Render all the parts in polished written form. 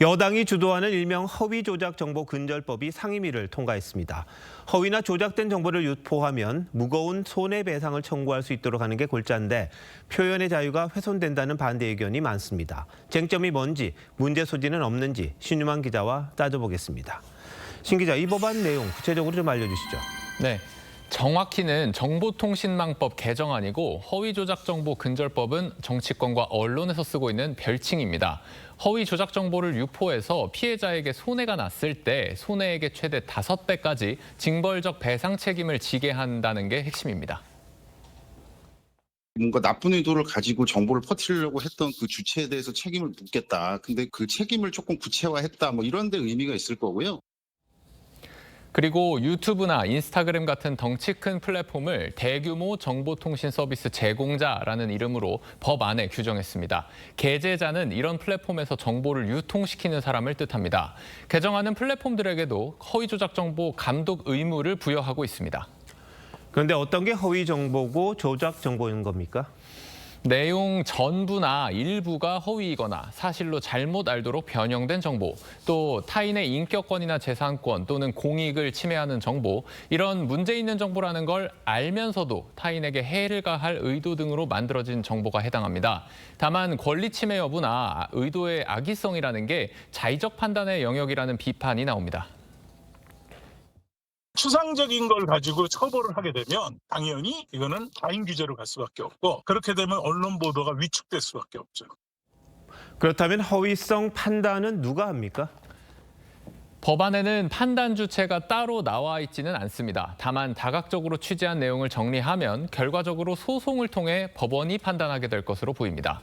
여당이 주도하는 일명 허위 조작 정보 근절법이 상임위를 통과했습니다. 허위나 조작된 정보를 유포하면 무거운 손해배상을 청구할 수 있도록 하는 게 골자인데 표현의 자유가 훼손된다는 반대 의견이 많습니다. 쟁점이 뭔지, 문제 소지는 없는지 신유만 기자와 따져보겠습니다. 신 기자, 이 법안 내용 구체적으로 좀 알려주시죠. 네. 정확히는 정보통신망법 개정안이고 허위 조작 정보 근절법은 정치권과 언론에서 쓰고 있는 별칭입니다. 허위 조작 정보를 유포해서 피해자에게 손해가 났을 때 손해액의 최대 5배까지 징벌적 배상 책임을 지게 한다는 게 핵심입니다. 뭔가 나쁜 의도를 가지고 정보를 퍼뜨리려고 했던 그 주체에 대해서 책임을 묻겠다. 근데 그 책임을 조금 구체화했다. 이런 데 의미가 있을 거고요. 그리고 유튜브나 인스타그램 같은 덩치 큰 플랫폼을 대규모 정보통신 서비스 제공자라는 이름으로 법 안에 규정했습니다. 게재자는 이런 플랫폼에서 정보를 유통시키는 사람을 뜻합니다. 개정안은 플랫폼들에게도 허위 조작 정보 감독 의무를 부여하고 있습니다. 그런데 어떤 게 허위 정보고 조작 정보인 겁니까? 내용 전부나 일부가 허위이거나 사실로 잘못 알도록 변형된 정보, 또 타인의 인격권이나 재산권 또는 공익을 침해하는 정보, 이런 문제 있는 정보라는 걸 알면서도 타인에게 해를 가할 의도 등으로 만들어진 정보가 해당합니다. 다만 권리 침해 여부나 의도의 악의성이라는 게 자의적 판단의 영역이라는 비판이 나옵니다. 추상적인 걸 가지고 처벌을 하게 되면 당연히 이거는 과잉 규제로 갈 수밖에 없고, 그렇게 되면 언론 보도가 위축될 수밖에 없죠. 그렇다면 허위성 판단은 누가 합니까? 법안에는 판단 주체가 따로 나와 있지는 않습니다. 다만 다각적으로 취재한 내용을 정리하면 결과적으로 소송을 통해 법원이 판단하게 될 것으로 보입니다.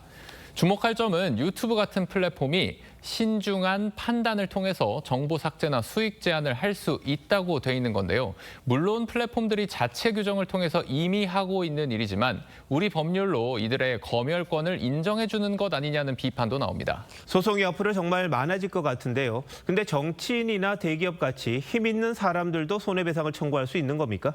주목할 점은 유튜브 같은 플랫폼이 신중한 판단을 통해서 정보 삭제나 수익 제한을 할 수 있다고 돼 있는 건데요. 물론 플랫폼들이 자체 규정을 통해서 이미 하고 있는 일이지만 우리 법률로 이들의 검열권을 인정해 주는 것 아니냐는 비판도 나옵니다. 소송이 앞으로 정말 많아질 것 같은데요. 근데 정치인이나 대기업 같이 힘 있는 사람들도 손해배상을 청구할 수 있는 겁니까?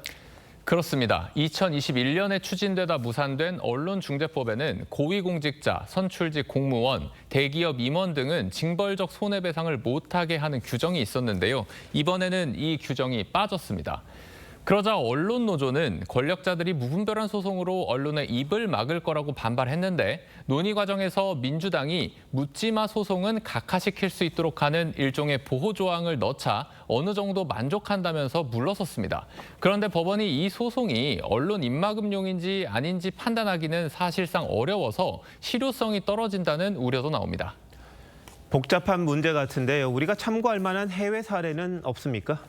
그렇습니다. 2021년에 추진되다 무산된 언론중재법에는 고위공직자, 선출직 공무원, 대기업 임원 등은 징벌적 손해배상을 못하게 하는 규정이 있었는데요. 이번에는 이 규정이 빠졌습니다. 그러자 언론노조는 권력자들이 무분별한 소송으로 언론의 입을 막을 거라고 반발했는데 논의 과정에서 민주당이 묻지마 소송은 각하시킬 수 있도록 하는 일종의 보호조항을 넣자 어느 정도 만족한다면서 물러섰습니다. 그런데 법원이 이 소송이 언론 입막음용인지 아닌지 판단하기는 사실상 어려워서 실효성이 떨어진다는 우려도 나옵니다. 복잡한 문제 같은데요. 우리가 참고할 만한 해외 사례는 없습니까?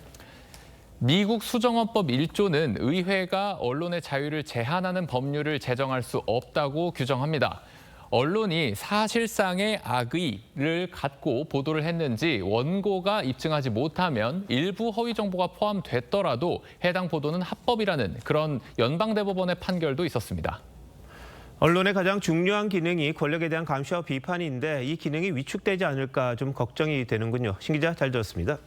미국 수정헌법 1조는 의회가 언론의 자유를 제한하는 법률을 제정할 수 없다고 규정합니다. 언론이 사실상의 악의를 갖고 보도를 했는지 원고가 입증하지 못하면 일부 허위 정보가 포함됐더라도 해당 보도는 합법이라는 그런 연방대법원의 판결도 있었습니다. 언론의 가장 중요한 기능이 권력에 대한 감시와 비판인데 이 기능이 위축되지 않을까 좀 걱정이 되는군요. 신 기자, 잘 들었습니다.